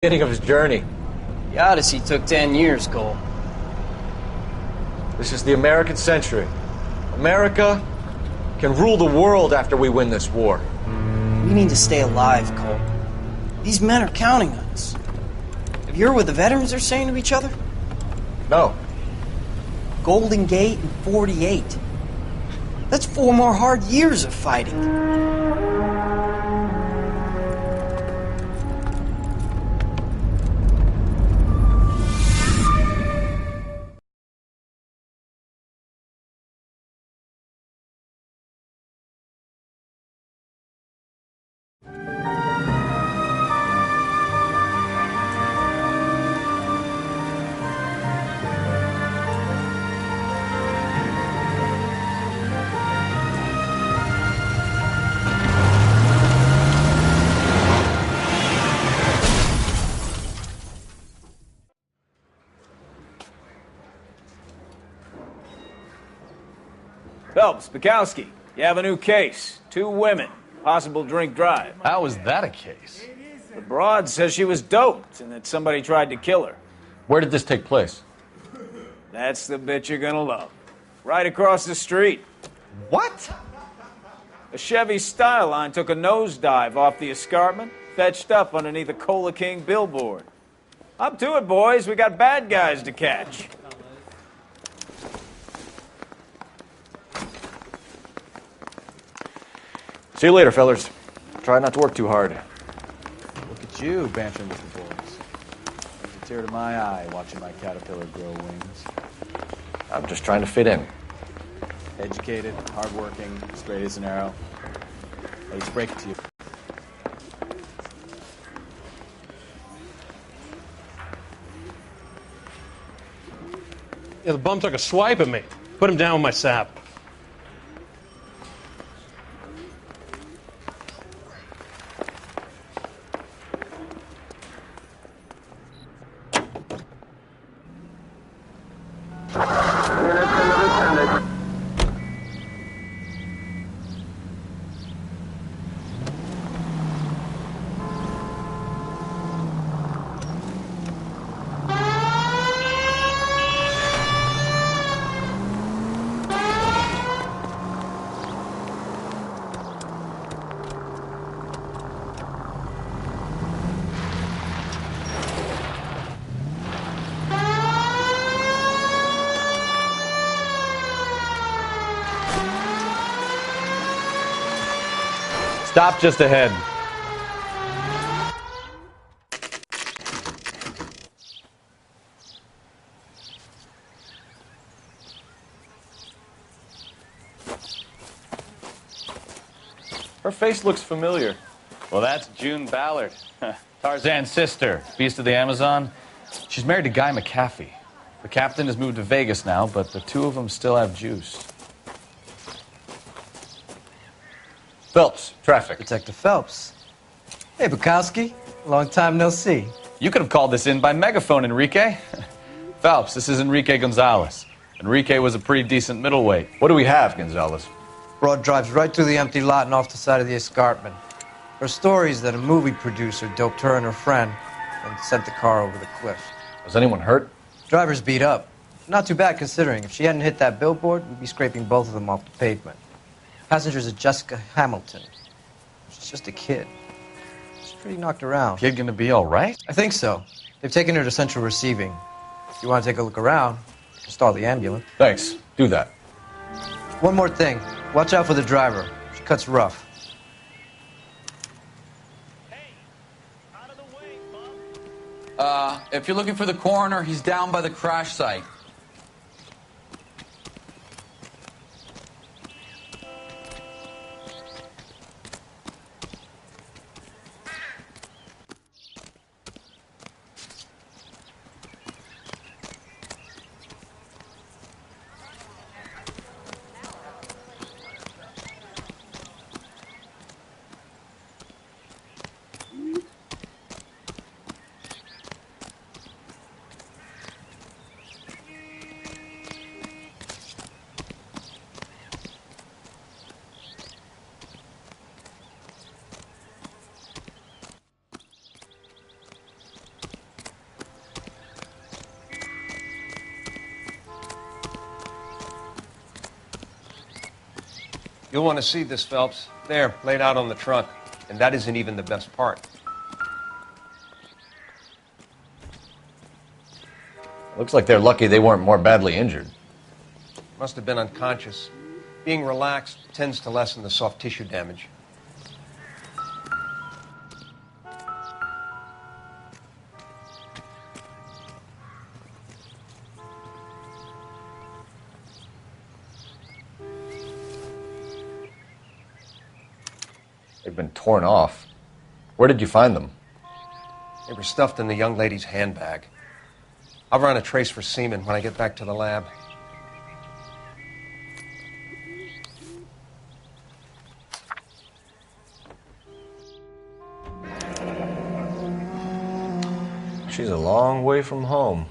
Beginning of his journey. The Odyssey took 10 years, Cole. This is the American century. America can rule the world after we win this war. We need to stay alive, Cole. These men are counting on us. Have you heard what the veterans are saying to each other? No. Golden Gate and 48. That's 4 more hard years of fighting. Phelps, Bukowski, you have a new case. 2 women, possible drink drive. How is that a case? The broad says she was doped and that somebody tried to kill her. Where did this take place? That's the bit you're gonna love. Right across the street. What? A Chevy Styline took a nosedive off the escarpment, fetched up underneath a Cola King billboard. Up to it, boys. We got bad guys to catch. See you later, fellas. Try not to work too hard. Look at you, bantering with the boys. Brings a tear to my eye watching my caterpillar grow wings. I'm just trying to fit in. Educated, hardworking, straight as an arrow. I hate to break it to you. Yeah, the bum took a swipe at me. Put him down with my sap. Stop just ahead. Her face looks familiar. Well, that's June Ballard, Tarzan's sister, beast of the Amazon. She's married to Guy McAfee. The captain has moved to Vegas now, but the 2 of them still have juice. Phelps, traffic. Detective Phelps. Hey, Bukowski. Long time no see. You could have called this in by megaphone, Enrique. Phelps, this is Enrique Gonzalez. Enrique was a pretty decent middleweight. What do we have, Gonzalez? Broad drives right through the empty lot and off the side of the escarpment. Her story is that a movie producer doped her and her friend and sent the car over the cliff. Was anyone hurt? Driver's beat up. Not too bad considering. If she hadn't hit that billboard, we'd be scraping both of them off the pavement. Passenger's a Jessica Hamilton. She's just a kid. She's pretty knocked around. Kid gonna be all right? I think so. They've taken her to central receiving. If you want to take a look around, you can stall the ambulance. Thanks. Do that. One more thing. Watch out for the driver. She cuts rough. If you're looking for the coroner, he's down by the crash site. You'll want to see this, Phelps. There, laid out on the trunk. And that isn't even the best part. Looks like they're lucky they weren't more badly injured. Must have been unconscious. Being relaxed tends to lessen the soft tissue damage. They've been torn off. Where did you find them? They were stuffed in the young lady's handbag. I'll run a trace for semen when I get back to the lab. She's a long way from home.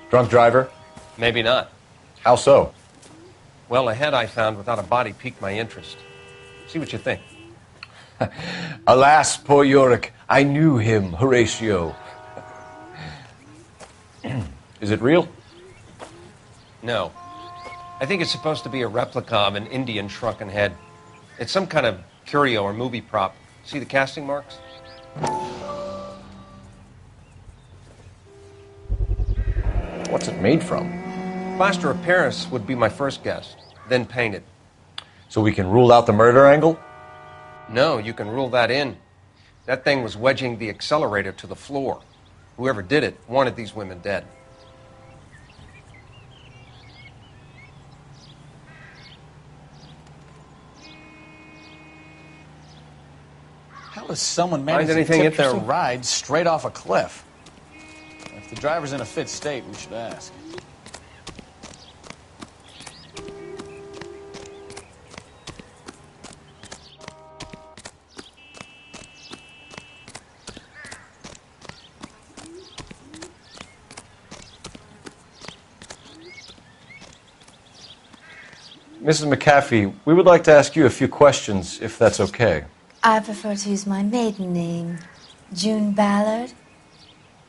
Drunk driver? Maybe not. How so? Well, a head I found without a body piqued my interest. See what you think. Alas, poor Yorick, I knew him, Horatio. Is it real? No. I think it's supposed to be a replica of an Indian shrunken head. It's some kind of curio or movie prop. See the casting marks? What's it made from? Plaster of Paris would be my first guess, then painted. So we can rule out the murder angle? No, you can rule that in. That thing was wedging the accelerator to the floor. Whoever did it wanted these women dead. How does someone manage to anything tip their interesting? ride straight off a cliff? If the driver's in a fit state, we should ask. Mrs. McAfee, we would like to ask you a few questions, if that's okay. I prefer to use my maiden name, June Ballard.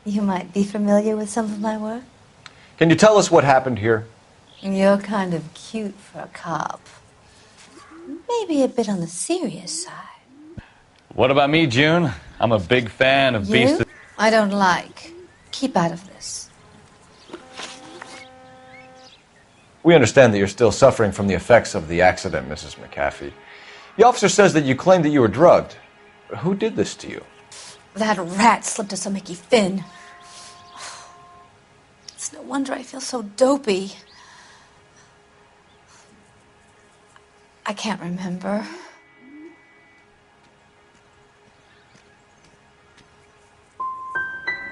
You might be familiar with some of my work. Can you tell us what happened here? You're kind of cute for a cop. Maybe a bit on the serious side. What about me, June? I'm a big fan of Beast You? I don't like. Keep out of this. We understand that you're still suffering from the effects of the accident, Mrs. McAfee. The officer says that you claimed that you were drugged. Who did this to you? That rat slipped us a Mickey Finn. It's no wonder I feel so dopey. I can't remember.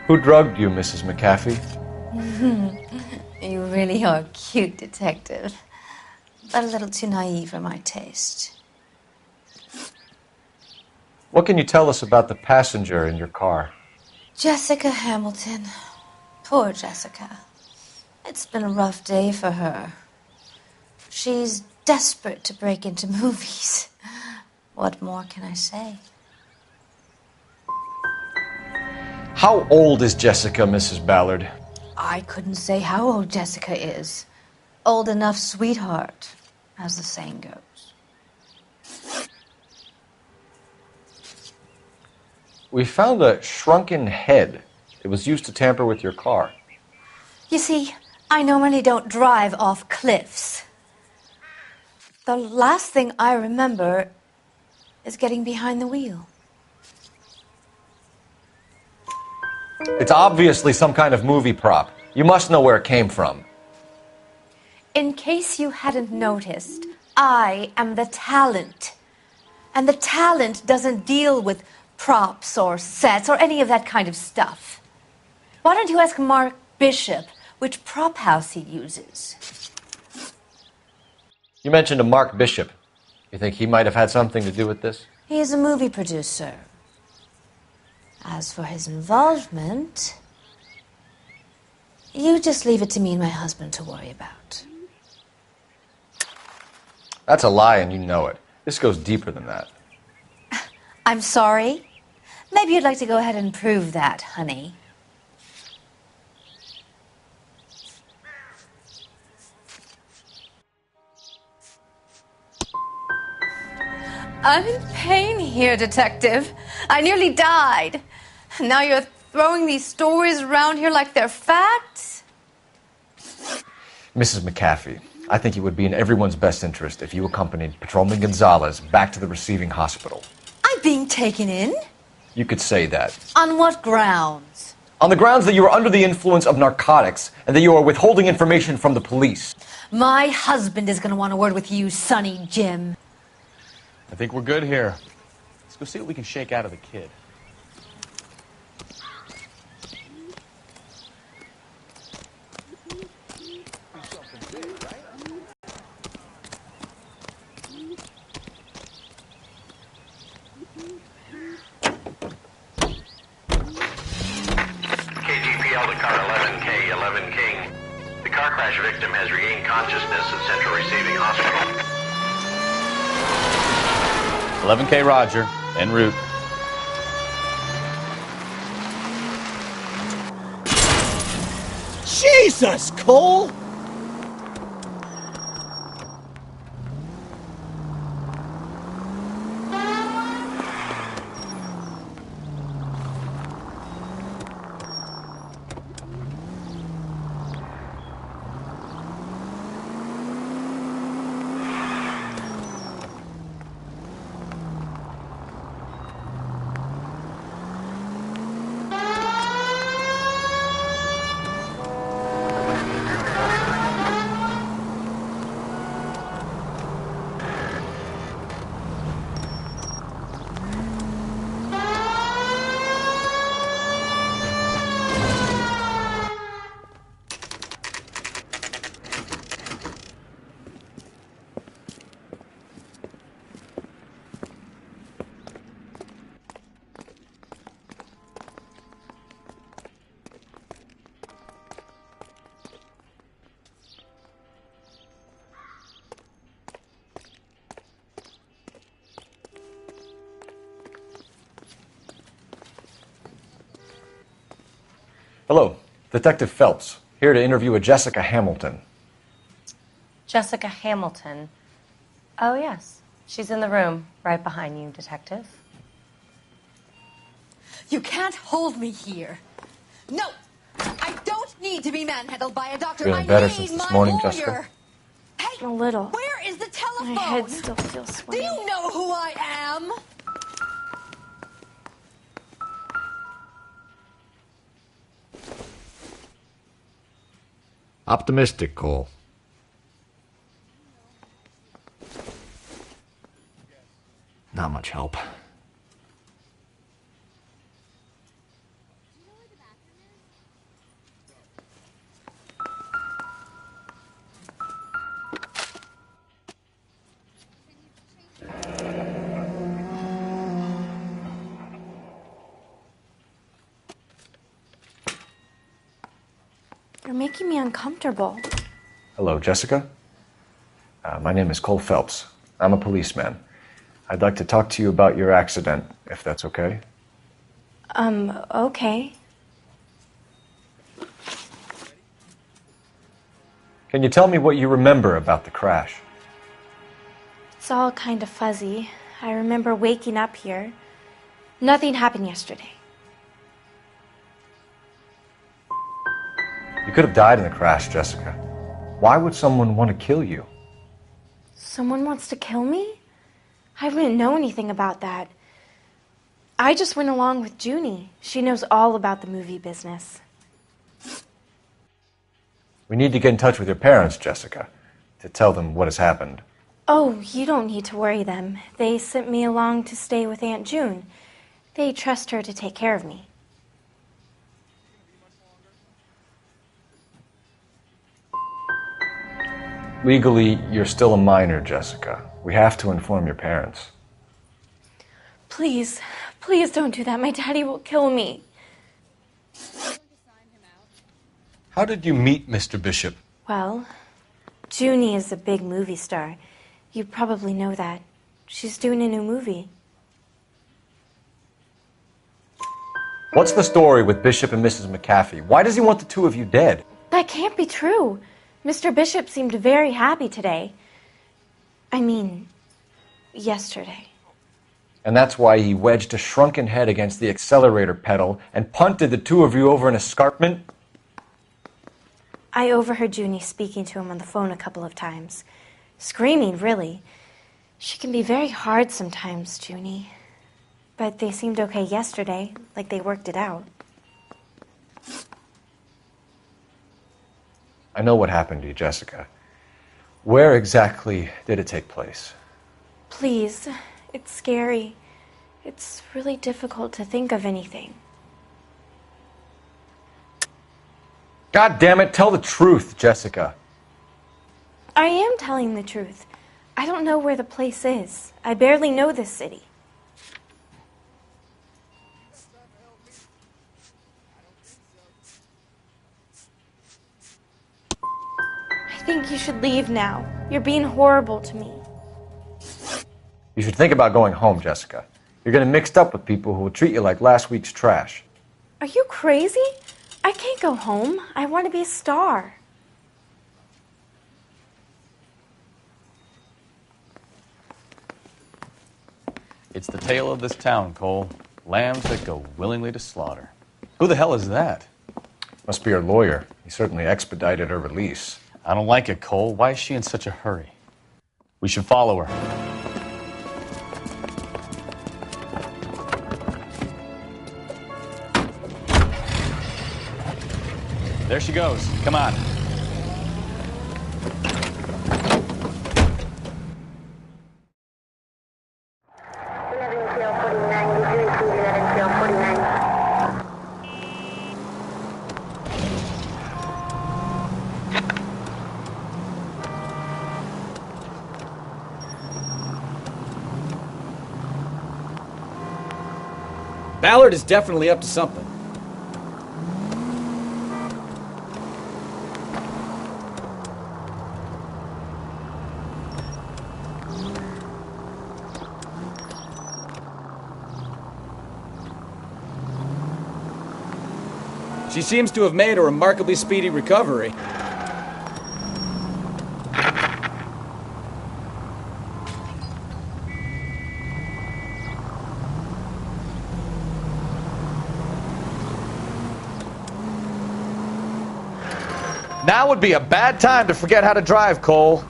Who drugged you, Mrs. McAfee? You really are a cute detective, but a little too naive for my taste. What can you tell us about the passenger in your car? Jessica Hamilton. Poor Jessica. It's been a rough day for her. She's desperate to break into movies. What more can I say? How old is Jessica, Mrs. Ballard? I couldn't say how old Jessica is. Old enough, sweetheart, as the saying goes. We found a shrunken head. It was used to tamper with your car. You see, I normally don't drive off cliffs. The last thing I remember is getting behind the wheel. It's obviously some kind of movie prop. You must know where it came from. In case you hadn't noticed, I am the talent. And the talent doesn't deal with props or sets or any of that kind of stuff. Why don't you ask Mark Bishop which prop house he uses? You mentioned a Mark Bishop. You think he might have had something to do with this? He is a movie producer. As for his involvement, you just leave it to me and my husband to worry about. That's a lie, and you know it. This goes deeper than that. I'm sorry. Maybe you'd like to go ahead and prove that, honey. I'm in pain here, Detective. I nearly died. Now you're throwing these stories around here like they're facts? Mrs. McAfee, I think it would be in everyone's best interest if you accompanied Patrolman Gonzalez back to the receiving hospital. I'm being taken in? You could say that. On what grounds? On the grounds that you are under the influence of narcotics and that you are withholding information from the police. My husband is going to want a word with you, Sonny Jim. I think we're good here. Let's go see what we can shake out of the kid. KGPL to car 11K, 11 King. The car crash victim has regained consciousness at Central Receiving Hospital. 11K Roger, en route. Jesus, Cole! Hello, Detective Phelps, here to interview a Jessica Hamilton. Jessica Hamilton. Oh, yes. She's in the room right behind you, Detective. You can't hold me here. No! I don't need to be manhandled by a doctor. Feeling better since this morning, Jessica? Hey, a little. Where is the telephone? My head still feels sweaty. Do you know who I am? Optimistic, Cole. Not much help. You're making me uncomfortable. Hello, Jessica. My name is Cole Phelps. I'm a policeman. I'd like to talk to you about your accident, if that's okay. Okay. Can you tell me what you remember about the crash? It's all kind of fuzzy. I remember waking up here. Nothing happened yesterday. You could have died in the crash, Jessica. Why would someone want to kill you? Someone wants to kill me? I wouldn't know anything about that. I just went along with Junie. She knows all about the movie business. We need to get in touch with your parents, Jessica, to tell them what has happened. Oh, you don't need to worry them. They sent me along to stay with Aunt June. They trust her to take care of me. Legally, you're still a minor, Jessica. We have to inform your parents. Please, please don't do that. My daddy will kill me. How did you meet Mr. Bishop? Well, Junie is a big movie star. You probably know that. She's doing a new movie. What's the story with Bishop and Mrs. McAfee? Why does he want the two of you dead? That can't be true. Mr. Bishop seemed very happy today. I mean, yesterday. And that's why he wedged a shrunken head against the accelerator pedal and punted the two of you over an escarpment? I overheard Junie speaking to him on the phone a couple of times. Screaming, really. She can be very hard sometimes, Junie. But they seemed okay yesterday, like they worked it out. I know what happened to you, Jessica. Where exactly did it take place? Please, it's scary. It's really difficult to think of anything. God damn it, tell the truth, Jessica. I am telling the truth. I don't know where the place is. I barely know this city. I think you should leave now. You're being horrible to me. You should think about going home, Jessica. You're getting mixed up with people who will treat you like last week's trash. Are you crazy? I can't go home. I want to be a star. It's the tale of this town, Cole. Lambs that go willingly to slaughter. Who the hell is that? Must be her lawyer. He certainly expedited her release. I don't like it, Cole. Why is she in such a hurry? We should follow her. There she goes. Come on. Ballard is definitely up to something. She seems to have made a remarkably speedy recovery. Now would be a bad time to forget how to drive, Cole.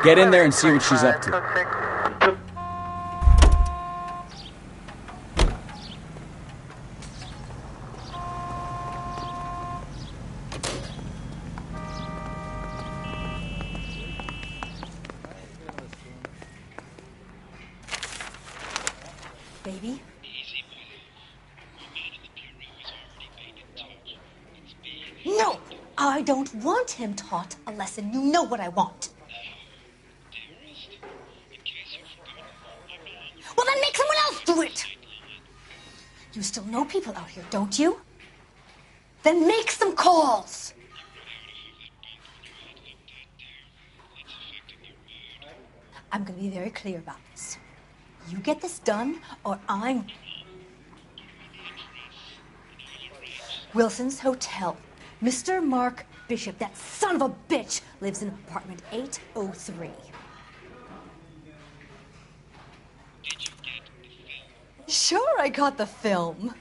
Get in there and see what she's up to. Baby? No! I don't want him taught a lesson. You know what I want. Well, then make someone else do it! You still know people out here, don't you? Then make some calls! I'm gonna be very clear about this. You get this done, or I'm... Wilson's Hotel. Mr. Mark Bishop, that son of a bitch, lives in apartment 803. Sure, I got the film.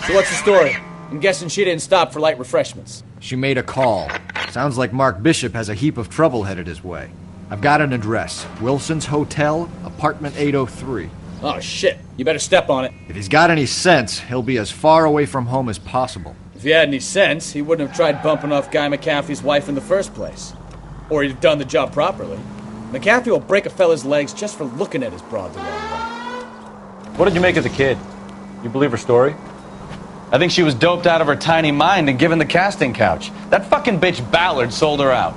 So what's the story? I'm guessing she didn't stop for light refreshments. She made a call. Sounds like Mark Bishop has a heap of trouble headed his way. I've got an address. Wilson's Hotel, apartment 803. Oh, shit. You better step on it. If he's got any sense, he'll be as far away from home as possible. If he had any sense, he wouldn't have tried bumping off Guy McCaffrey's wife in the first place. Or he'd have done the job properly. McCaffrey will break a fella's legs just for looking at his broad the wrong way. What did you make of the kid? You believe her story? I think she was doped out of her tiny mind and given the casting couch. That fucking bitch Ballard sold her out.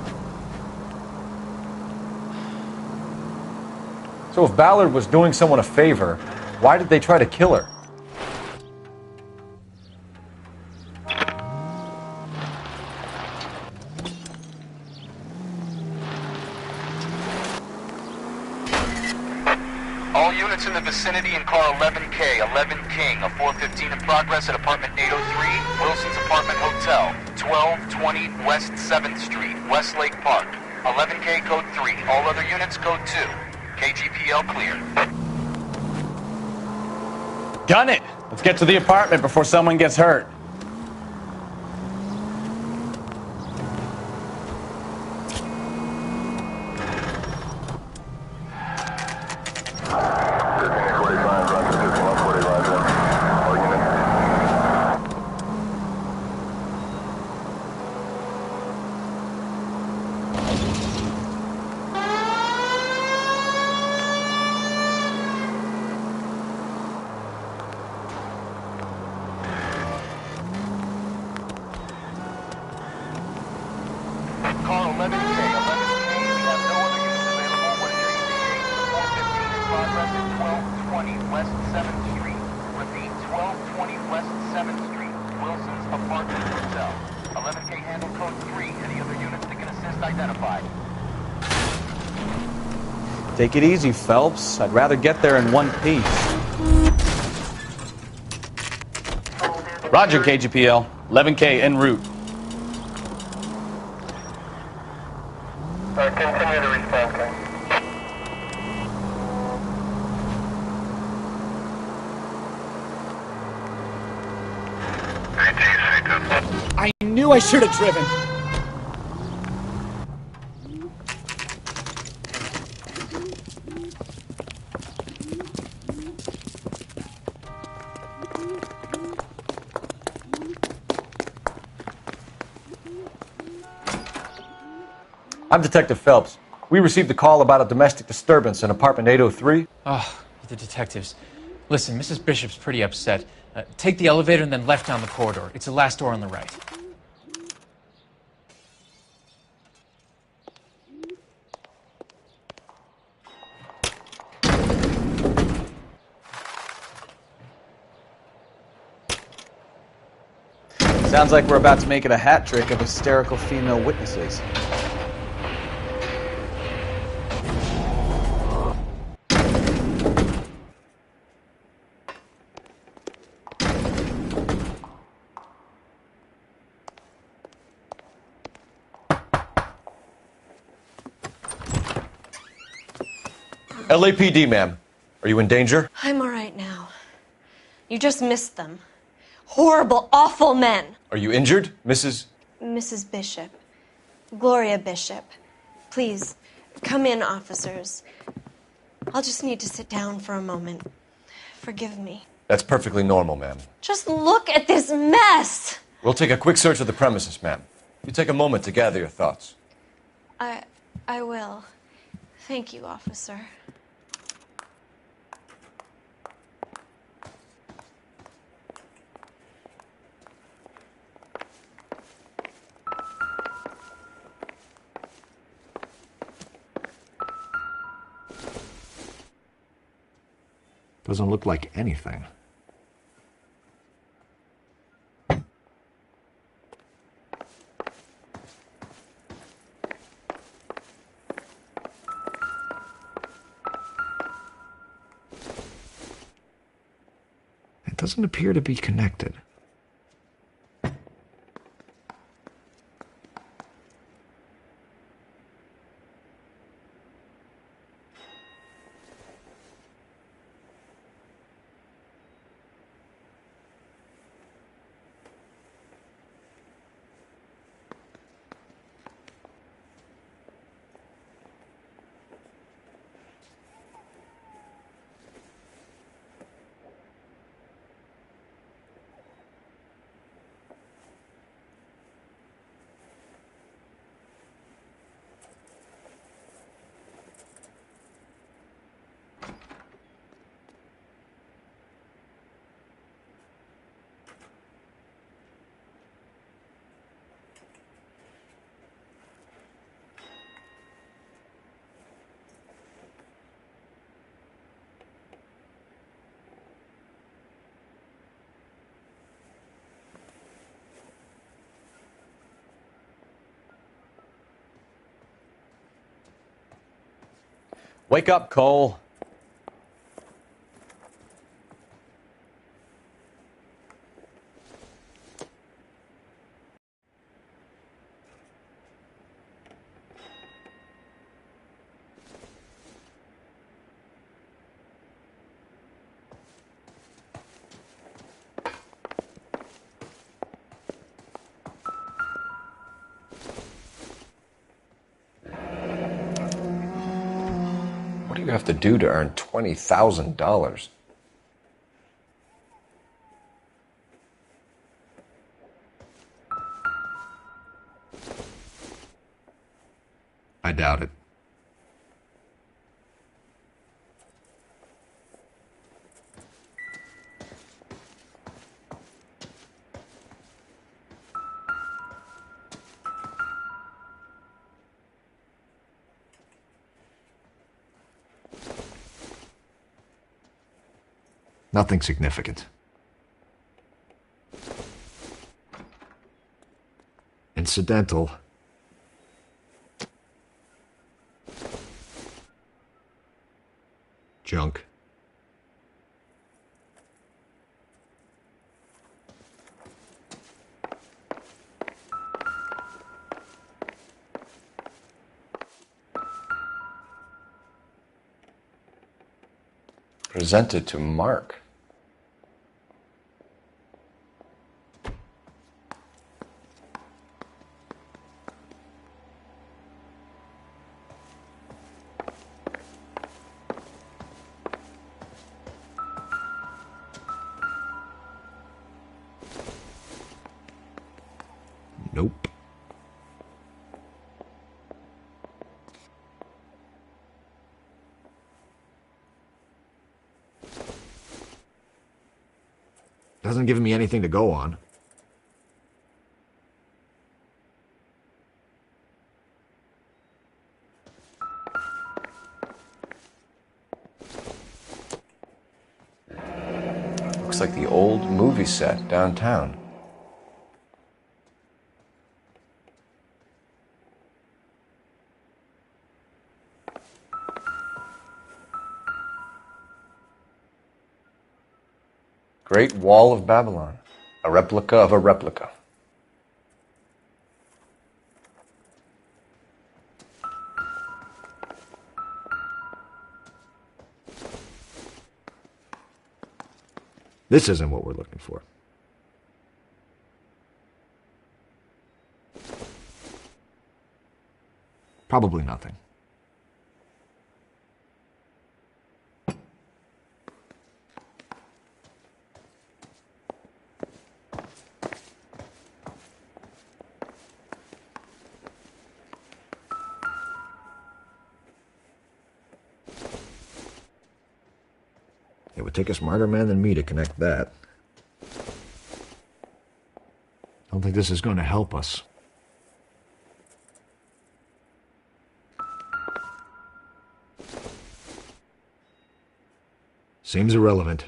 So if Ballard was doing someone a favor, why did they try to kill her? All units in the vicinity in car 11K, 11 King, a 415 in progress at apartment 803, Wilson's Apartment Hotel, 1220 West 7th Street, Westlake Park. 11K code 3, all other units code 2. KGPL clear. Gun it! Let's get to the apartment before someone gets hurt. Car 11K, 11K, we have no other units available. What is your ETA? 415 in progress at 1220 West 7th Street. Repeat, 1220 West 7th Street, Wilson's Apartment Hotel. 11K handle code 3. Any other units that can assist identified. Take it easy, Phelps. I'd rather get there in one piece. Roger, KGPL. 11K en route. Continue to respond, Ken. I knew I should have driven. I'm Detective Phelps. We received a call about a domestic disturbance in apartment 803. Oh, the detectives. Listen, Mrs. Bishop's pretty upset. Take the elevator and then left down the corridor. It's the last door on the right. Sounds like we're about to make it a hat trick of hysterical female witnesses. LAPD, ma'am. Are you in danger? I'm all right now. You just missed them. Horrible, awful men. Are you injured, Mrs. Mrs. Bishop. Gloria Bishop. Please, come in, officers. I'll just need to sit down for a moment. Forgive me. That's perfectly normal, ma'am. Just look at this mess! We'll take a quick search of the premises, ma'am. You take a moment to gather your thoughts. I will. Thank you, officer. Doesn't look like anything. It doesn't appear to be connected. Wake up, Cole. What do you have to do to earn $20,000? I doubt it. Nothing significant. Incidental. Junk. Presented to Mark. Nope. Doesn't give me anything to go on. Looks like the old movie set downtown. Great Wall of Babylon. A replica of a replica. This isn't what we're looking for. Probably nothing. It would take a smarter man than me to connect that. Don't think this is going to help us. Seems irrelevant.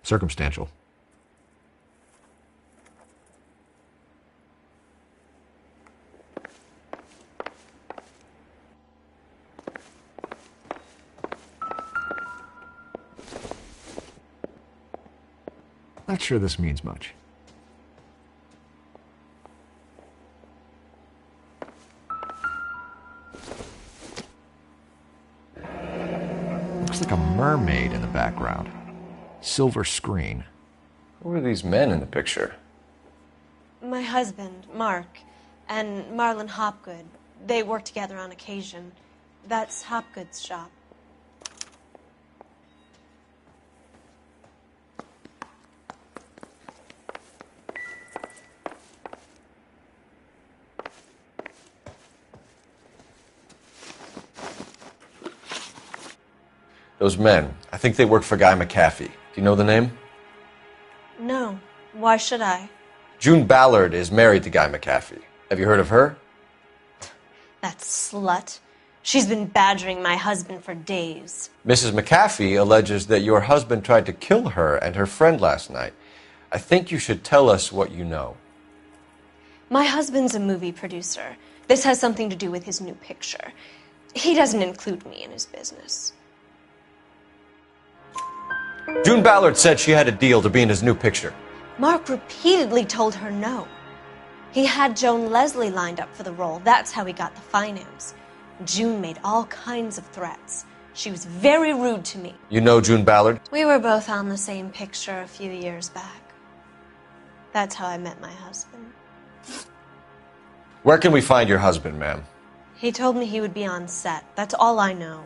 Circumstantial. Not sure this means much. Looks like a mermaid in the background. Silver screen. Who are these men in the picture? My husband, Mark, and Marlon Hopgood. They work together on occasion. That's Hopgood's shop. Those men, I think they work for Guy McAfee. Do you know the name? No. Why should I? June Ballard is married to Guy McAfee. Have you heard of her? That slut. She's been badgering my husband for days. Mrs. McAfee alleges that your husband tried to kill her and her friend last night. I think you should tell us what you know. My husband's a movie producer. This has something to do with his new picture. He doesn't include me in his business. June Ballard said she had a deal to be in his new picture. Mark repeatedly told her no. He had Joan Leslie lined up for the role. That's how he got the finance. June made all kinds of threats. She was very rude to me. You know June Ballard? We were both on the same picture a few years back. That's how I met my husband. Where can we find your husband, ma'am? He told me he would be on set. That's all I know.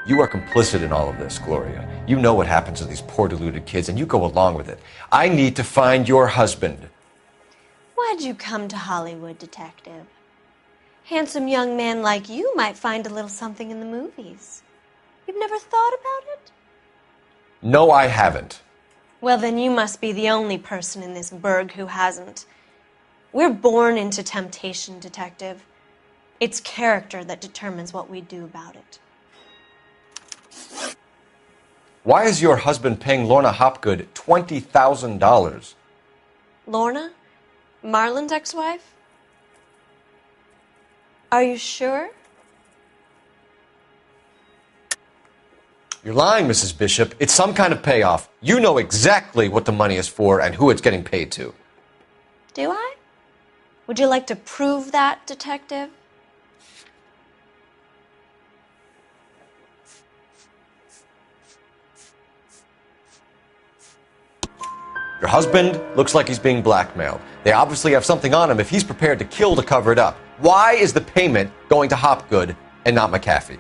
You are complicit in all of this, Gloria. You know what happens to these poor deluded kids, and you go along with it. I need to find your husband. Why'd you come to Hollywood, detective? Handsome young man like you might find a little something in the movies. You've never thought about it? No, I haven't. Well, then you must be the only person in this burg who hasn't. We're born into temptation, detective. It's character that determines what we do about it. Why is your husband paying Lorna Hopgood $20,000? Lorna? Marlon's ex-wife? Are you sure? You're lying, Mrs. Bishop. It's some kind of payoff. You know exactly what the money is for and who it's getting paid to. Do I? Would you like to prove that, detective? Your husband looks like he's being blackmailed. They obviously have something on him if he's prepared to kill to cover it up. Why is the payment going to Hopgood and not McAfee?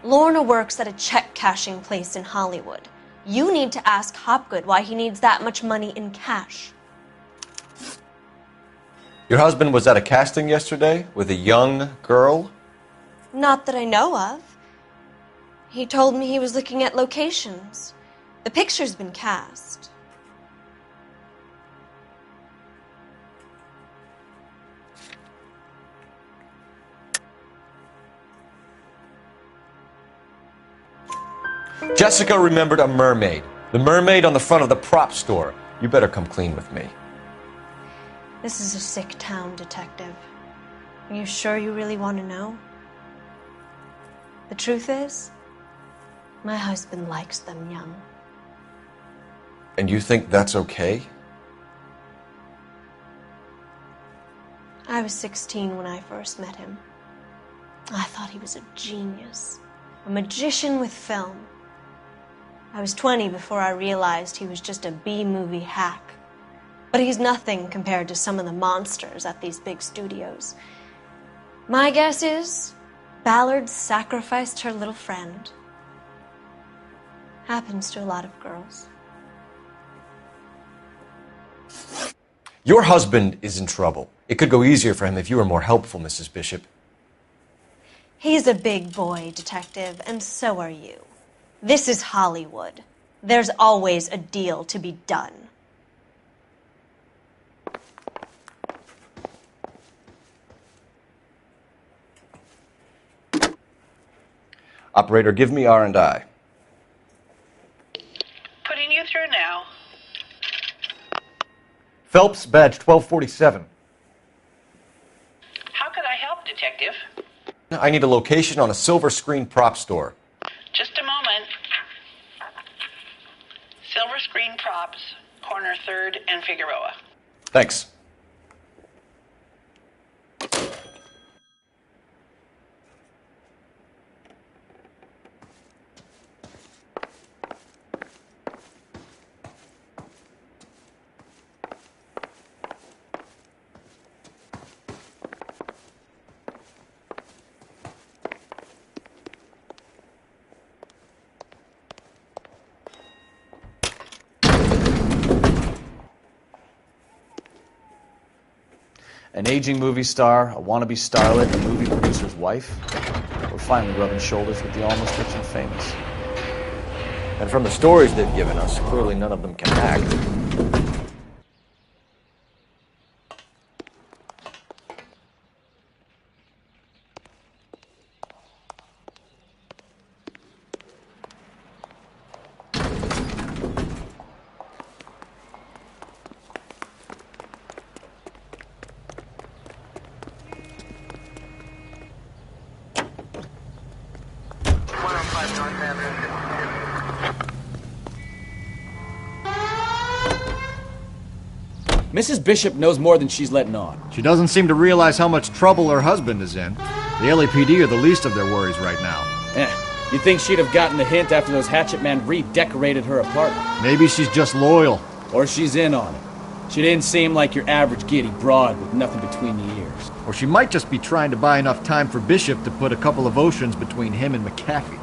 Lorna works at a check-cashing place in Hollywood. You need to ask Hopgood why he needs that much money in cash. Your husband was at a casting yesterday with a young girl? Not that I know of. He told me he was looking at locations. The picture's been cast. Jessica remembered a mermaid. The mermaid on the front of the prop store. You better come clean with me. This is a sick town, detective. Are you sure you really want to know? The truth is, my husband likes them young. And you think that's okay? I was 16 when I first met him. I thought he was a genius, a magician with film. I was 20 before I realized he was just a B-movie hack. But he's nothing compared to some of the monsters at these big studios. My guess is Ballard sacrificed her little friend. Happens to a lot of girls. Your husband is in trouble. It could go easier for him if you were more helpful, Mrs. Bishop. He's a big boy, Detective, and so are you. This is Hollywood. There's always a deal to be done. Operator, give me R&I. Putting you through now. Phelps, badge 1247. How could I help, Detective? I need a location on a silver screen prop store. Just a moment. Silver Screen Props, corner 3rd and Figueroa. Thanks. An aging movie star, a wannabe starlet, a movie producer's wife. We're finally rubbing shoulders with the almost rich and famous. And from the stories they've given us, clearly none of them can act. Mrs. Bishop knows more than she's letting on. She doesn't seem to realize how much trouble her husband is in. The LAPD are the least of their worries right now. You'd think she'd have gotten the hint after those hatchet men redecorated her apartment. Maybe she's just loyal. Or she's in on it. She didn't seem like your average giddy broad with nothing between the ears. Or she might just be trying to buy enough time for Bishop to put a couple of oceans between him and McAfee.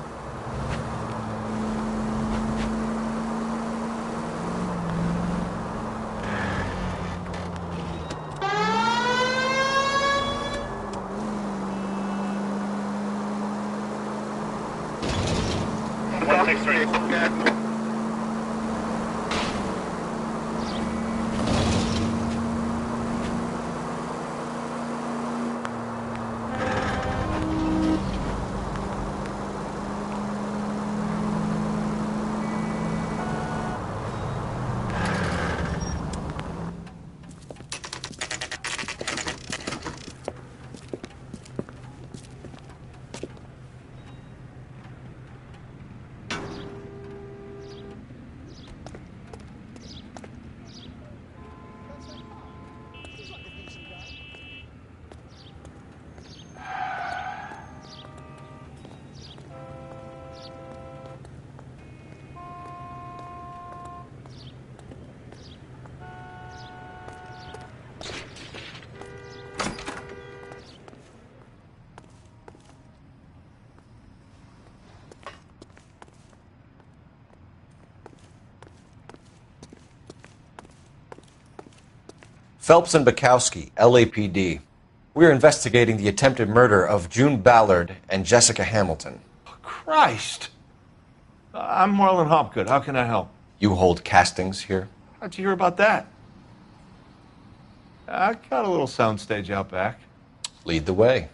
Phelps and Bukowski, LAPD. We're investigating the attempted murder of June Ballard and Jessica Hamilton. Christ! I'm Marlon Hopgood. How can I help? You hold castings here? How'd you hear about that? I got a little soundstage out back. Lead the way.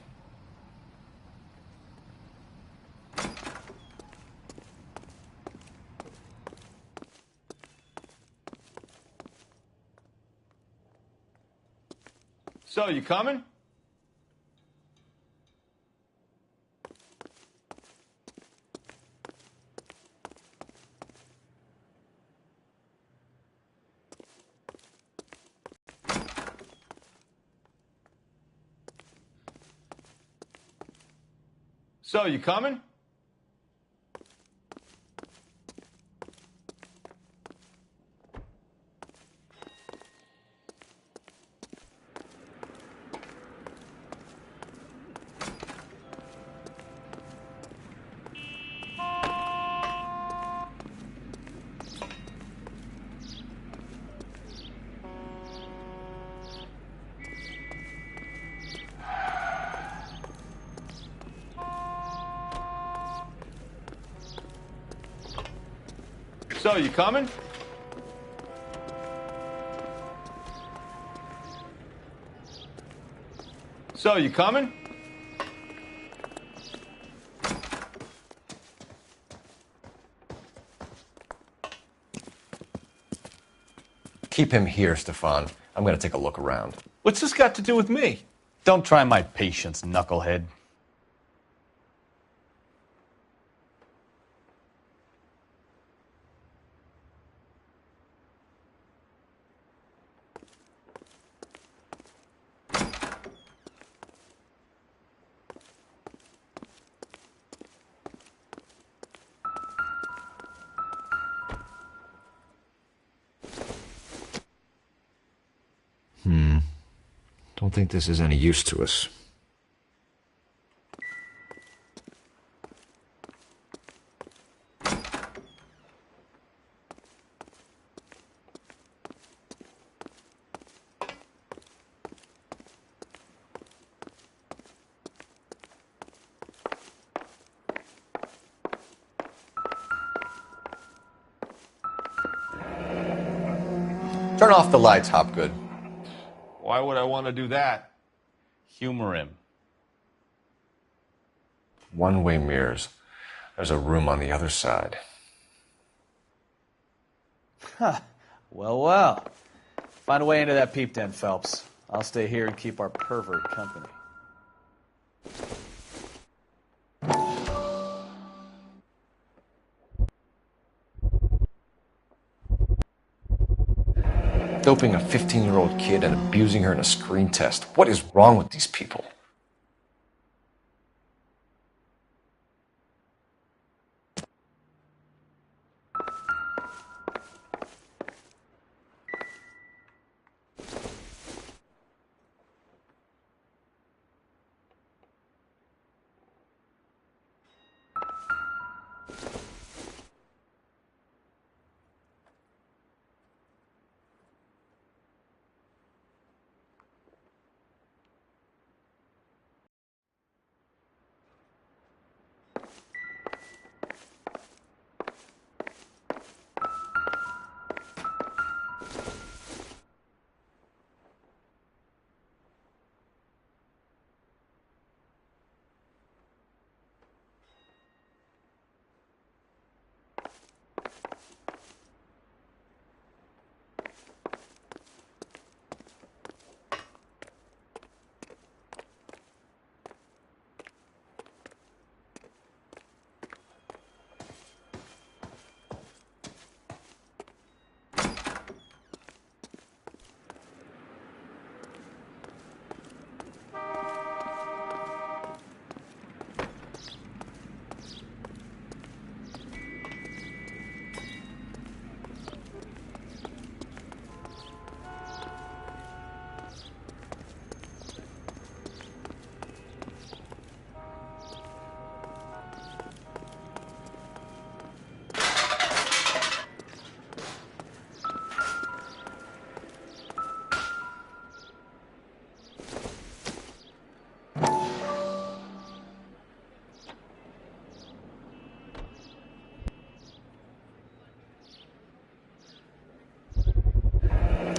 So, you coming? So, you coming? So, you coming? So, you coming? Keep him here, Stefan. I'm going to take a look around. What's this got to do with me? Don't try my patience, knucklehead. Don't think this is any use to us. Turn off the lights, Hopgood. Why would I want to do that? Humor him. One-way mirrors. There's a room on the other side. Huh. Well, well. Find a way into that peep den, Phelps. I'll stay here and keep our pervert company. Doping a 15-year-old kid and abusing her in a screen test. What is wrong with these people?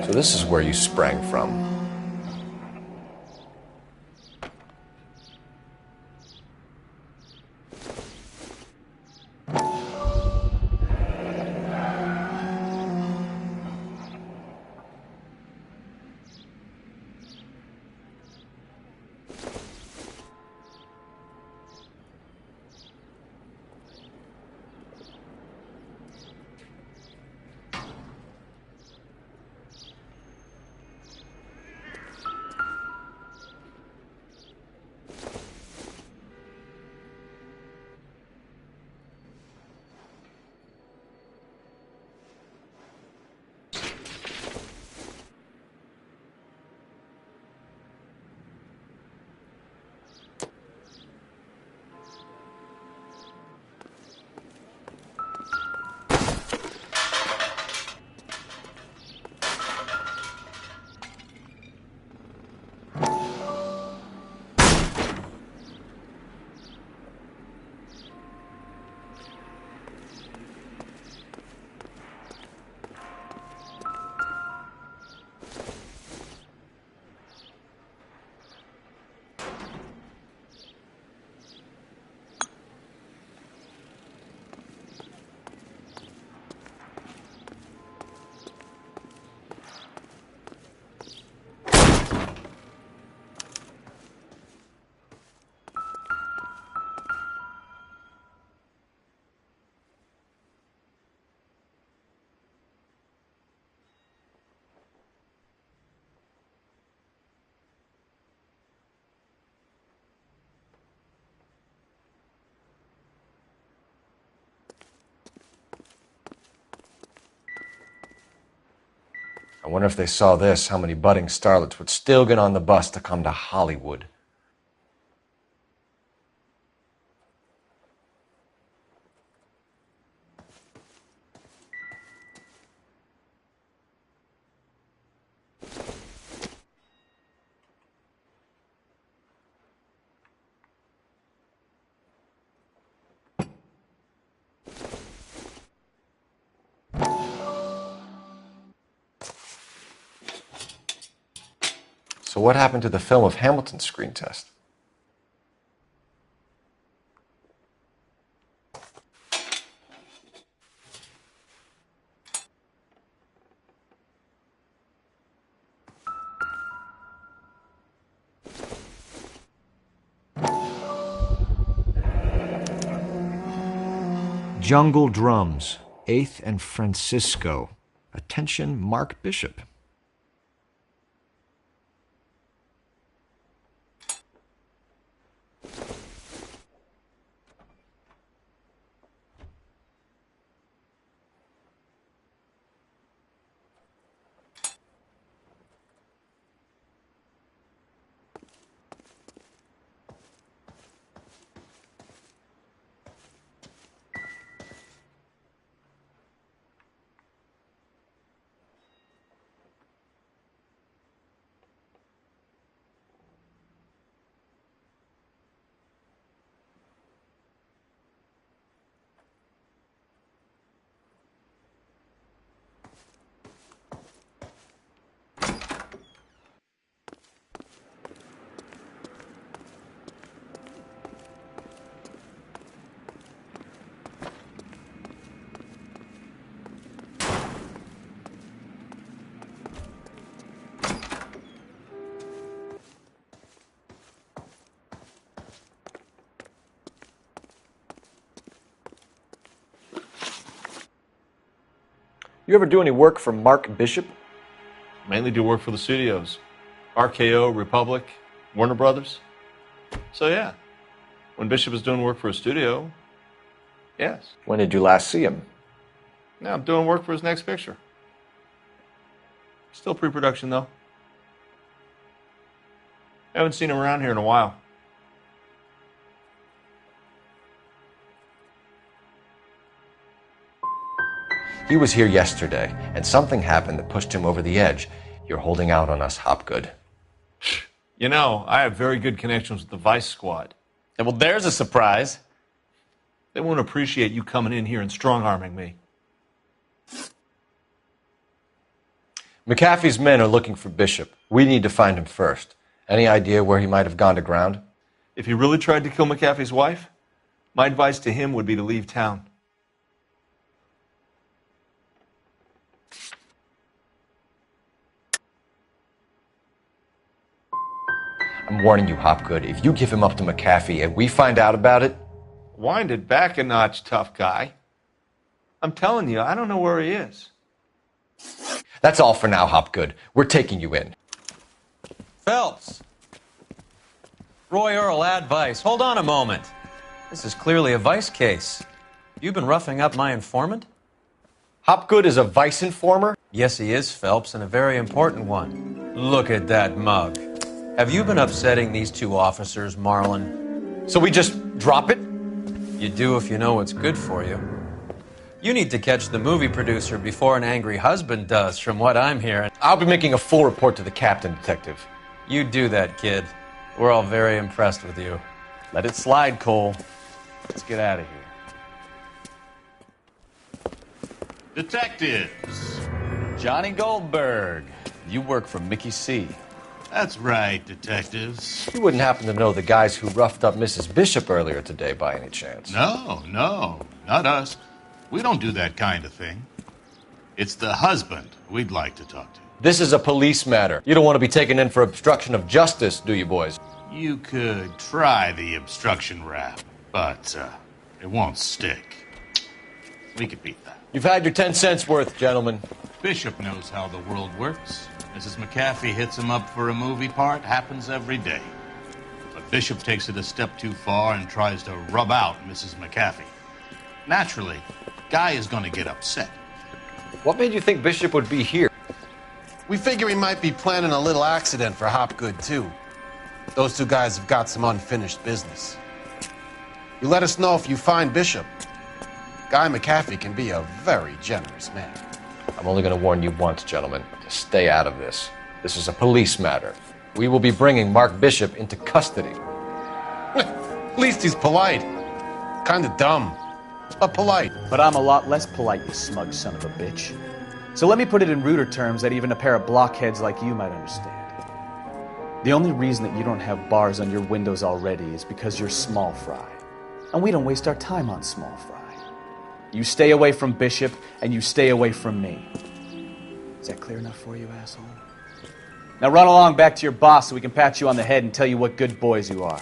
So this is where you sprang from. I wonder if they saw this, how many budding starlets would still get on the bus to come to Hollywood. So what happened to the film of Hamilton's screen test? Jungle Drums, 8th and Francisco. Attention, Mark Bishop. You ever do any work for Mark Bishop? Mainly do work for the studios. RKO, Republic, Warner Brothers. So yeah, when Bishop is doing work for a studio, yes. When did you last see him? Now I'm doing work for his next picture. Still pre-production though. Haven't seen him around here in a while. He was here yesterday, and something happened that pushed him over the edge. You're holding out on us, Hopgood. You know, I have very good connections with the Vice Squad. Well, there's a surprise. They won't appreciate you coming in here and strong-arming me. McAfee's men are looking for Bishop. We need to find him first. Any idea where he might have gone to ground? If he really tried to kill McAfee's wife, my advice to him would be to leave town. I'm warning you, Hopgood, if you give him up to McAfee and we find out about it... Wind it back a notch, tough guy. I'm telling you, I don't know where he is. That's all for now, Hopgood. We're taking you in. Phelps! Roy Earl, ad vice. Hold on a moment. This is clearly a vice case. You've been roughing up my informant? Hopgood is a vice informer? Yes, he is, Phelps, and a very important one. Look at that mug. Have you been upsetting these two officers, Marlin? So we just drop it? You do if you know what's good for you. You need to catch the movie producer before an angry husband does, from what I'm hearing. I'll be making a full report to the captain, Detective. You do that, kid. We're all very impressed with you. Let it slide, Cole. Let's get out of here. Detectives. Johnny Goldberg. You work for Mickey C. That's right, detectives. You wouldn't happen to know the guys who roughed up Mrs. Bishop earlier today by any chance? No, not us. We don't do that kind of thing. It's the husband we'd like to talk to. This is a police matter. You don't want to be taken in for obstruction of justice, do you, boys? You could try the obstruction rap, but it won't stick. We could beat that. You've had your 10 cents worth, gentlemen. Bishop knows how the world works. Mrs. McAfee hits him up for a movie part, happens every day. But Bishop takes it a step too far and tries to rub out Mrs. McAfee. Naturally, Guy is going to get upset. What made you think Bishop would be here? We figure he might be planning a little accident for Hopgood, too. Those two guys have got some unfinished business. You let us know if you find Bishop. Guy McAfee can be a very generous man. I'm only going to warn you once, gentlemen, to stay out of this. This is a police matter. We will be bringing Mark Bishop into custody. At least he's polite. Kind of dumb, but polite. But I'm a lot less polite, you smug son of a bitch. So let me put it in ruder terms that even a pair of blockheads like you might understand. The only reason that you don't have bars on your windows already is because you're small fry. And we don't waste our time on small fry. You stay away from Bishop, and you stay away from me. Is that clear enough for you, asshole? Now run along back to your boss so we can pat you on the head and tell you what good boys you are.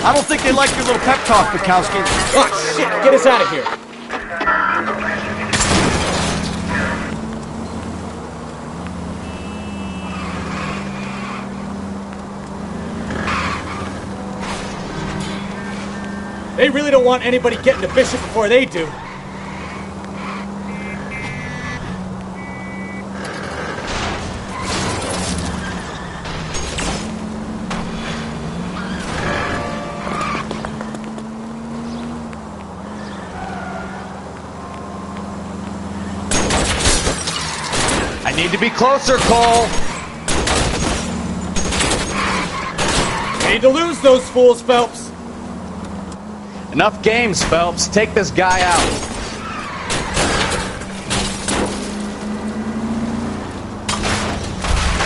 I don't think they like your little pep talk, Bukowski. Oh, shit! Get us out of here! They really don't want anybody getting to Bishop before they do. I need to be closer, Cole. We need to lose those fools, Phelps. Enough games, Phelps. Take this guy out.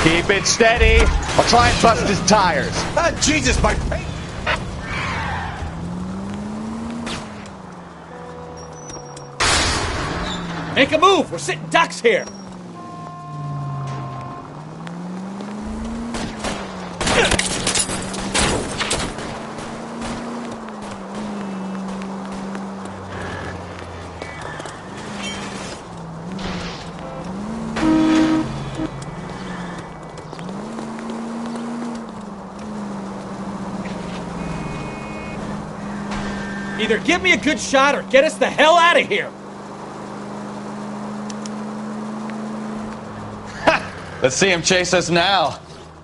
Keep it steady. I'll try and bust his tires. Ah, Jesus, my... Make a move. We're sitting ducks here. Either give me a good shot or get us the hell out of here! Let's see him chase us now.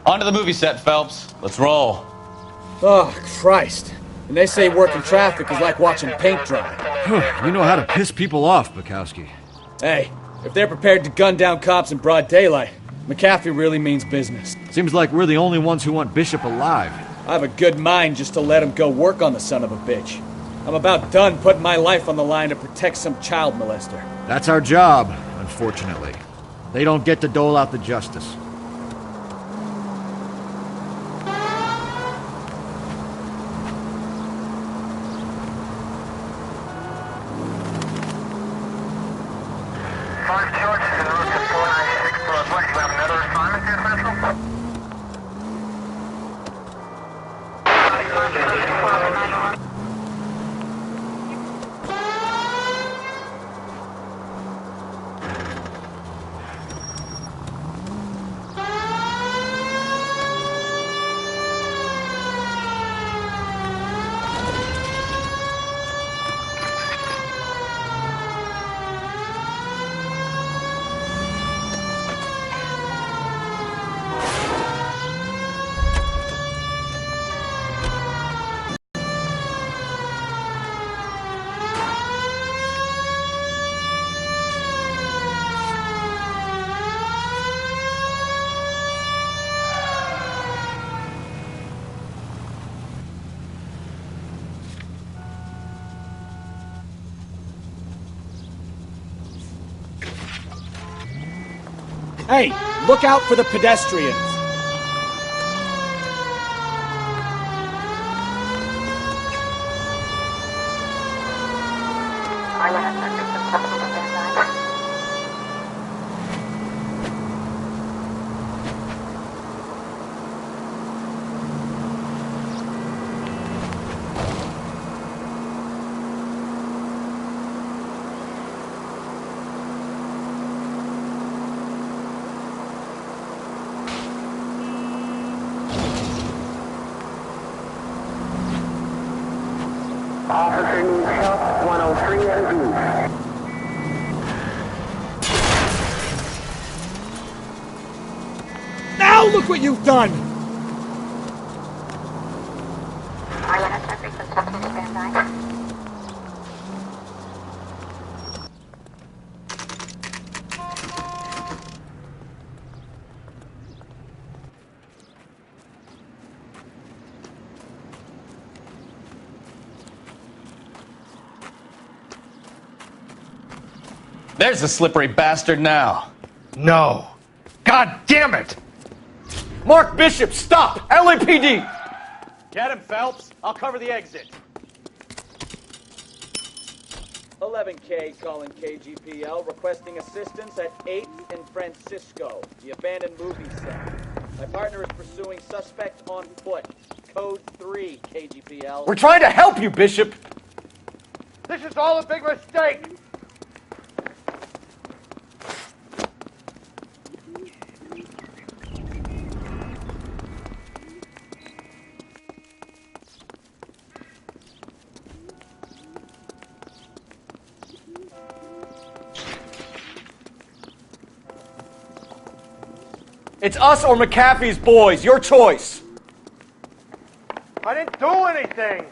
Onto the movie set, Phelps. Let's roll. Oh, Christ. And they say working traffic is like watching paint dry. You know how to piss people off, Bukowski. Hey, if they're prepared to gun down cops in broad daylight, McAfee really means business. Seems like we're the only ones who want Bishop alive. I have a good mind just to let him go work on the son of a bitch. I'm about done putting my life on the line to protect some child molester. That's our job, unfortunately. They don't get to dole out the justice. Hey, look out for the pedestrians. Officer needs help, 103 and Goose. Now look what you've done! There's the slippery bastard now. No. God damn it! Mark Bishop, stop! LAPD! Get him, Phelps. I'll cover the exit. 11K calling KGPL, requesting assistance at 8th and Francisco, the abandoned movie set. My partner is pursuing suspect on foot. Code 3, KGPL. We're trying to help you, Bishop! This is all a big mistake! It's us or McAfee's boys. Your choice. I didn't do anything!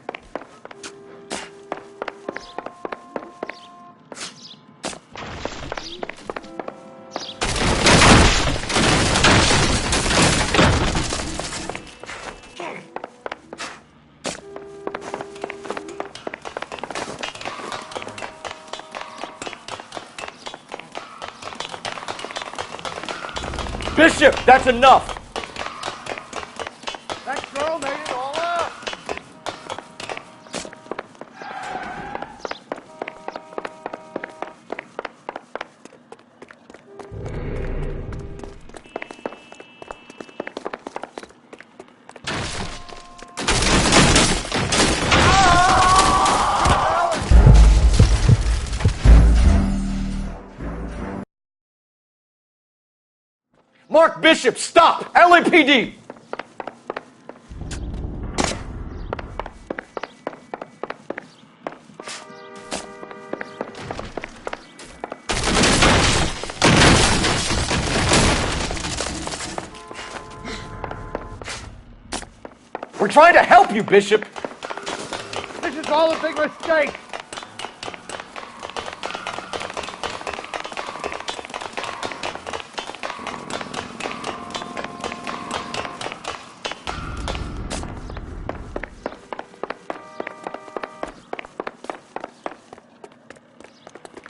Bishop, that's enough. That girl made it all up! Mark Bishop, stop! LAPD! We're trying to help you, Bishop! This is all a big mistake!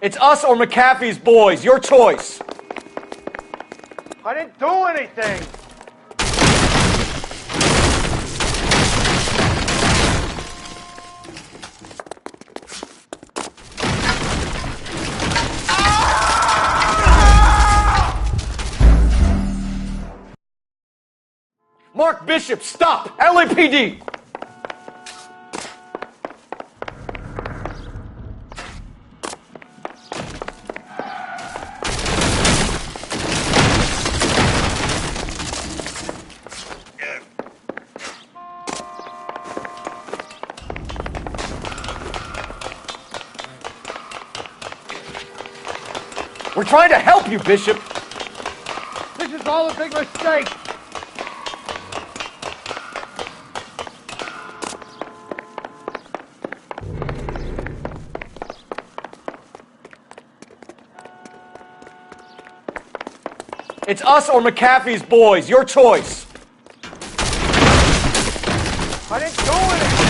It's us or McAfee's boys. Your choice. I didn't do anything! Mark Bishop, stop! LAPD! We're trying to help you, Bishop! This is all a big mistake! It's us or McAfee's boys. Your choice. I didn't do anything!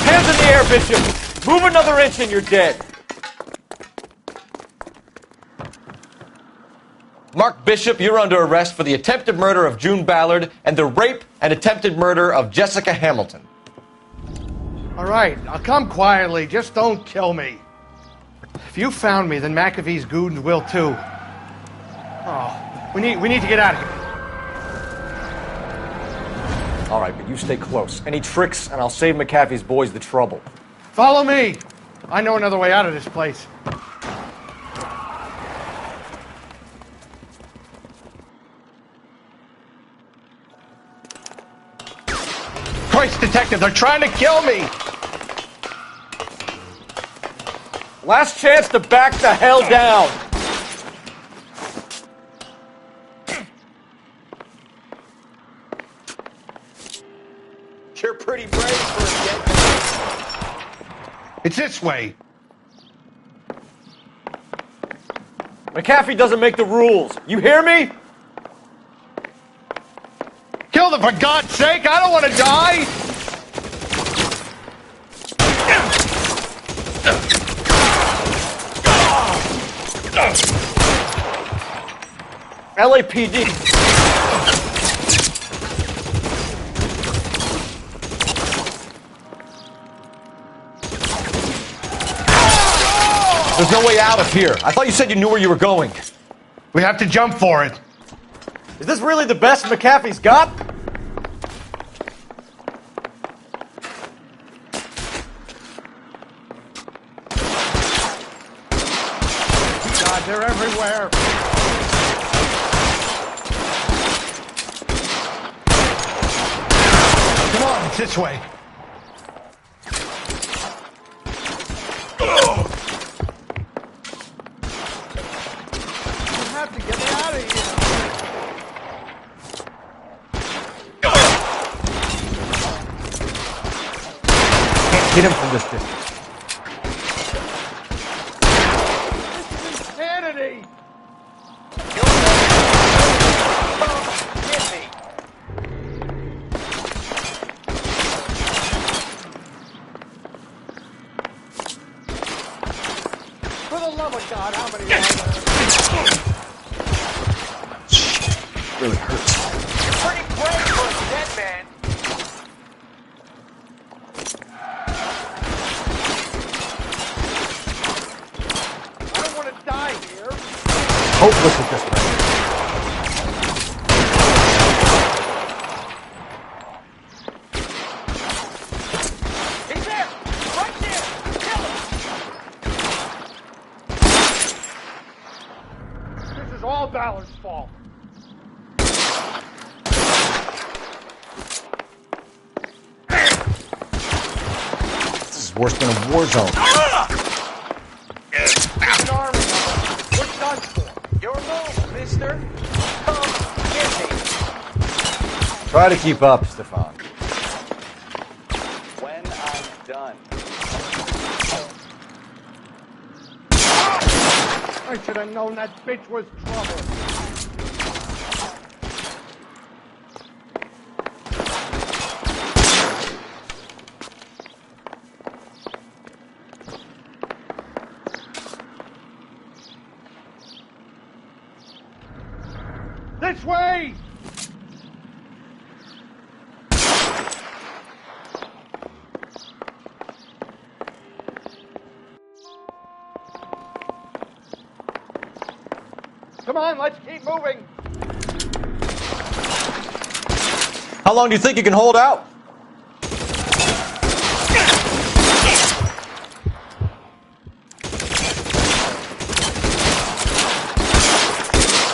Hands in the air, Bishop. Move another inch and you're dead. Mark Bishop, you're under arrest for the attempted murder of June Ballard and the rape and attempted murder of Jessica Hamilton. All right, I'll come quietly. Just don't kill me. If you found me, then McAfee's goons will too. Oh, we need to get out of here. All right, but you stay close. Any tricks, and I'll save McAfee's boys the trouble. Follow me. I know another way out of this place. Christ, Detective, they're trying to kill me! Last chance to back the hell down! You're pretty brave for a dead man. It's this way. McAfee doesn't make the rules. You hear me? Kill them, for God's sake! I don't want to die! LAPD. There's no way out of here. I thought you said you knew where you were going. We have to jump for it. Is this really the best McAfee's got? God, they're everywhere. Come on, it's this way. You have to get me out of here. Hit him from this distance. Insanity! For the love of God, how many are there? Really hurts. You're pretty brave for a dead man. I don't want to die here. Hopeless at this point. He's there! Right there! Kill him! This is all Valor's fault. This is worse than a war zone. There's an army of them. We're done for. Your move, mister. Come get me. Try to keep up, Stefan. When I'm done. I should have known that bitch was trouble. This way! Come on, let's keep moving. How long do you think you can hold out?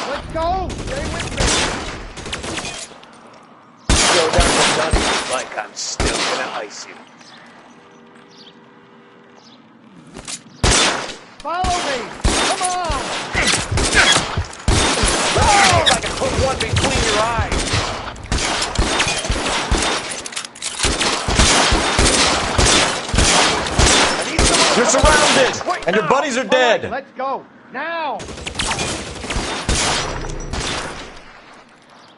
Let's go. Stay with me. Go down the gun like I'm still gonna ice you. Follow me. Come on. Oh, I can put one between your eyes. You're surrounded, and your buddies are dead. Let's go. Now.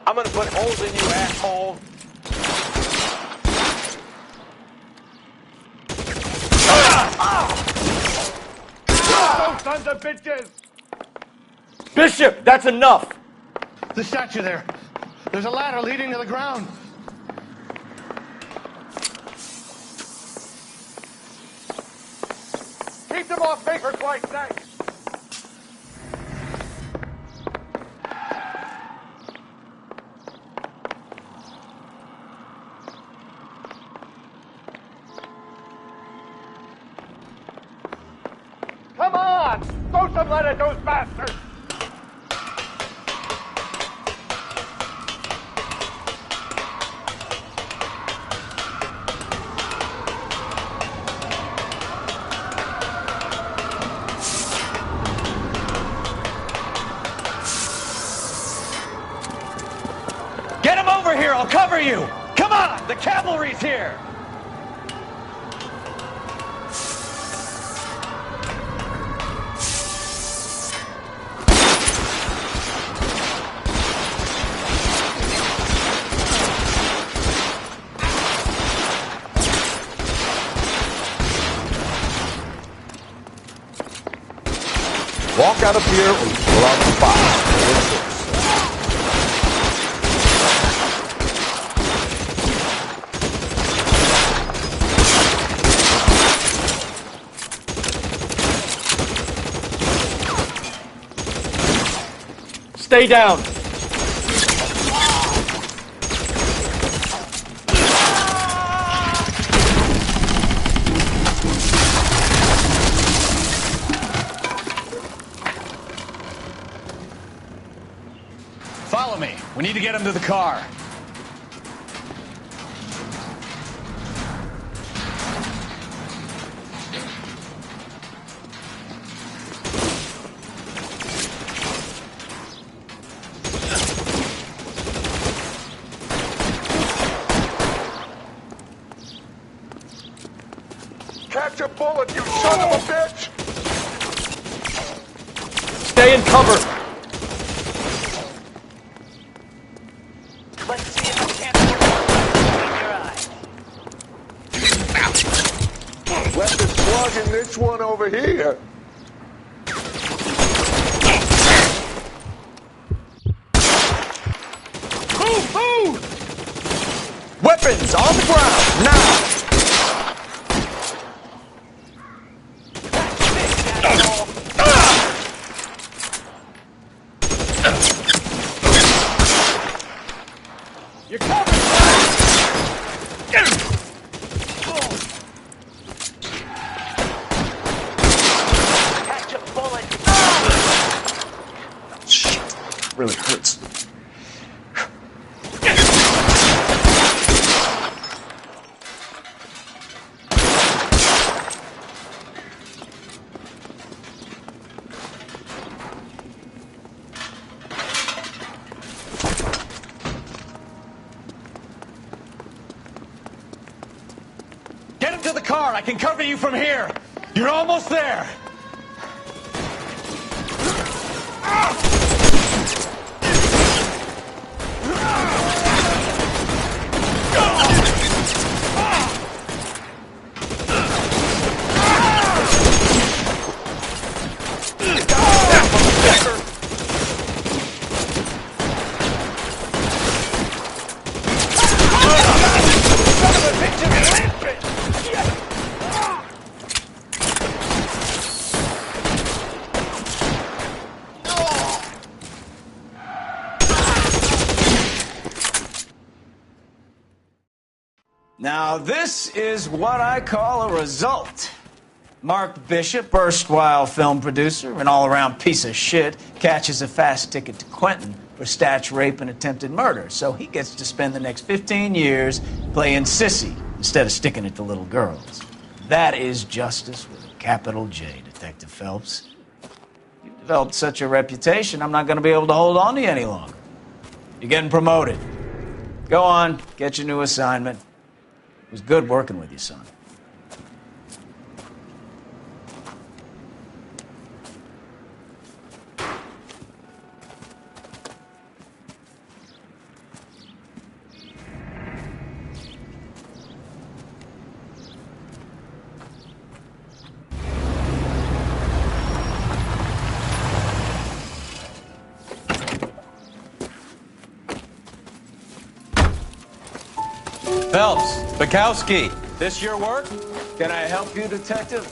I'm gonna put holes in you, asshole. Those sons of bitches. Bishop, that's enough. The statue there. There's a ladder leading to the ground. Keep them off me, for Christ's sake. sublet those bastards! Get him over here! I'll cover you! Come on! The cavalry's here! Walk out of here or pull out the fire. Stay down. Follow me. We need to get him to the car. Catch a bullet, you son of a bitch! Stay in cover. Let's see if I can't keep your eye. Weapons plugging this one over here. Move, move! Weapons on the ground, now! You're covered. Catch a bullet. Shit, really hurts. Get him to the car. I can cover you from here. You're almost there. Now, this is what I call a result. Mark Bishop, erstwhile film producer, an all-around piece of shit, catches a fast ticket to Quentin for statch rape and attempted murder. So he gets to spend the next 15 years playing sissy instead of sticking it to little girls. That is justice with a capital J, Detective Phelps. You've developed such a reputation, I'm not going to be able to hold on to you any longer. You're getting promoted. Go on, get your new assignment. It was good working with you, son. Phelps, Bukowski. This your work? Can I help you, Detective?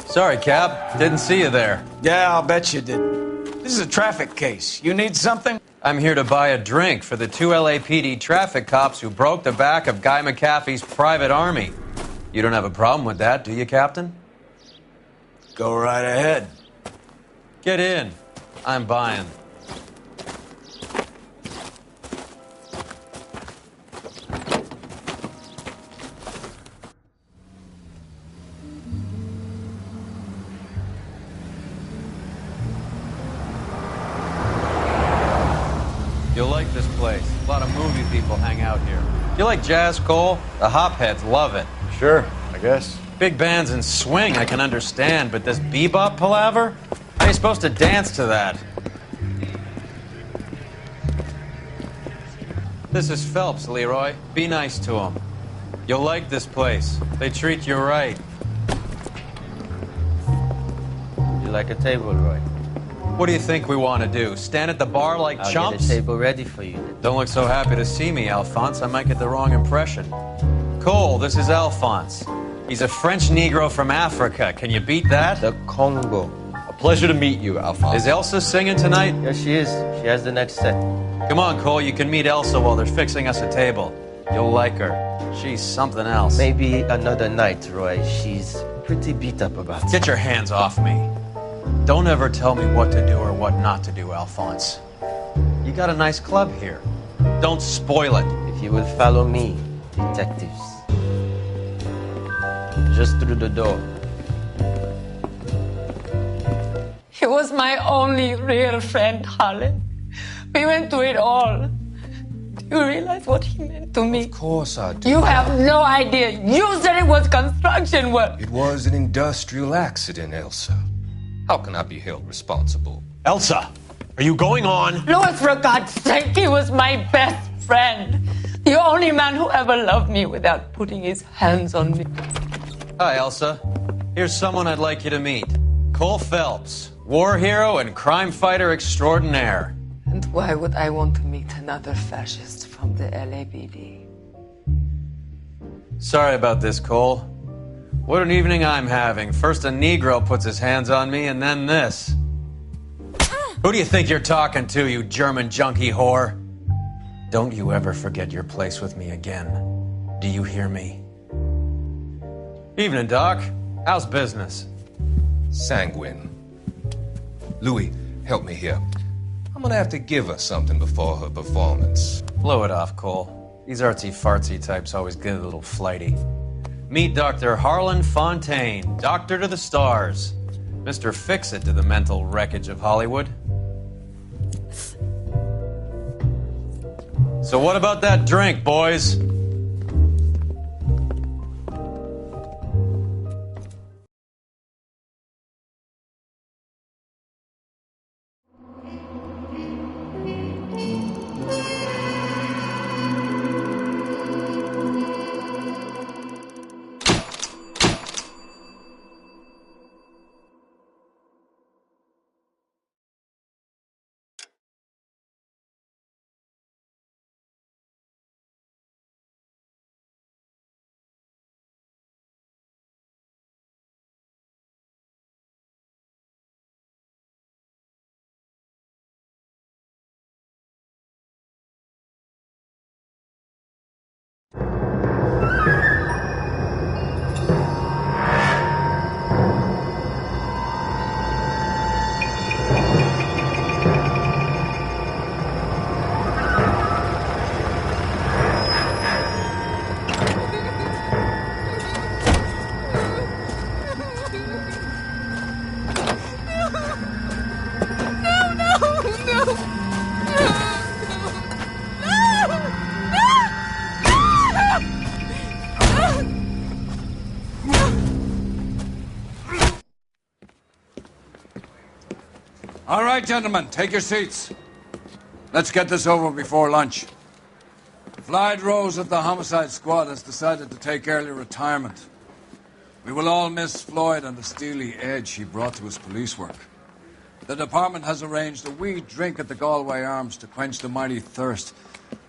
Sorry, Cap. Didn't see you there. Yeah, I'll bet you didn't. This is a traffic case. You need something? I'm here to buy a drink for the 2 LAPD traffic cops who broke the back of Guy McAfee's private army. You don't have a problem with that, do you, Captain? Go right ahead. Get in. I'm buying. You'll like this place. A lot of movie people hang out here. You like jazz, Cole? The hopheads love it. Sure, I guess. Big bands and swing I can understand, but this bebop palaver? How are you supposed to dance to that? This is Phelps, Leroy. Be nice to him. You'll like this place. They treat you right. You like a table, Roy? What do you think we want to do? Stand at the bar like I'll chumps? get a table ready for you. Don't look so happy to see me, Alphonse. I might get the wrong impression. Cole, this is Alphonse. He's a French Negro from Africa. Can you beat that? The Congo. A pleasure to meet you, Alphonse. Is Elsa singing tonight? Yes, she is. She has the next set. Come on, Cole. You can meet Elsa while they're fixing us a table. You'll like her. She's something else. Maybe another night, Roy. She's pretty beat up about it. Get your hands off me. Don't ever tell me what to do or what not to do, Alphonse. You got a nice club here. Don't spoil it. If you will follow me, detectives. Just through the door. He was my only real friend, Harlan. We went through it all. Do you realize what he meant to me? Of course I do. You have no idea. You said it was construction work. It was an industrial accident, Elsa. How can I be held responsible? Elsa, are you going on? Louis, for God's sake, he was my best friend. The only man who ever loved me without putting his hands on me. Hi, Elsa. Here's someone I'd like you to meet. Cole Phelps, war hero and crime fighter extraordinaire. And why would I want to meet another fascist from the LAPD? Sorry about this, Cole. What an evening I'm having. First a Negro puts his hands on me, and then this. Who do you think you're talking to, you German junkie whore? Don't you ever forget your place with me again. Do you hear me? Evening, Doc. How's business? Sanguine. Louis, help me here. I'm gonna have to give her something before her performance. Blow it off, Cole. These artsy-fartsy types always get a little flighty. Meet Dr. Harlan Fontaine, doctor to the stars. Mr. Fix-It to the mental wreckage of Hollywood. So what about that drink, boys? All right, gentlemen, take your seats. Let's get this over before lunch. Floyd Rose of the Homicide Squad has decided to take early retirement. We will all miss Floyd and the steely edge he brought to his police work. The department has arranged a wee drink at the Galway Arms to quench the mighty thirst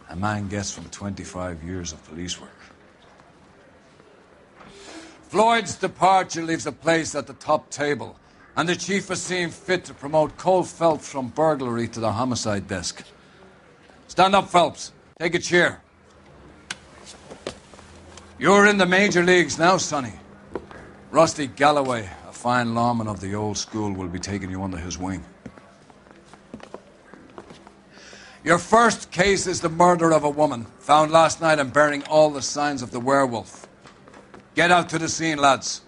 a man gets from 25 years of police work. Floyd's departure leaves a place at the top table, and the chief has seen fit to promote Cole Phelps from burglary to the homicide desk. Stand up, Phelps. Take a chair. You're in the major leagues now, Sonny. Rusty Galloway, a fine lawman of the old school will be taking you under his wing. Your first case is the murder of a woman, found last night and bearing all the signs of the werewolf. Get out to the scene, lads.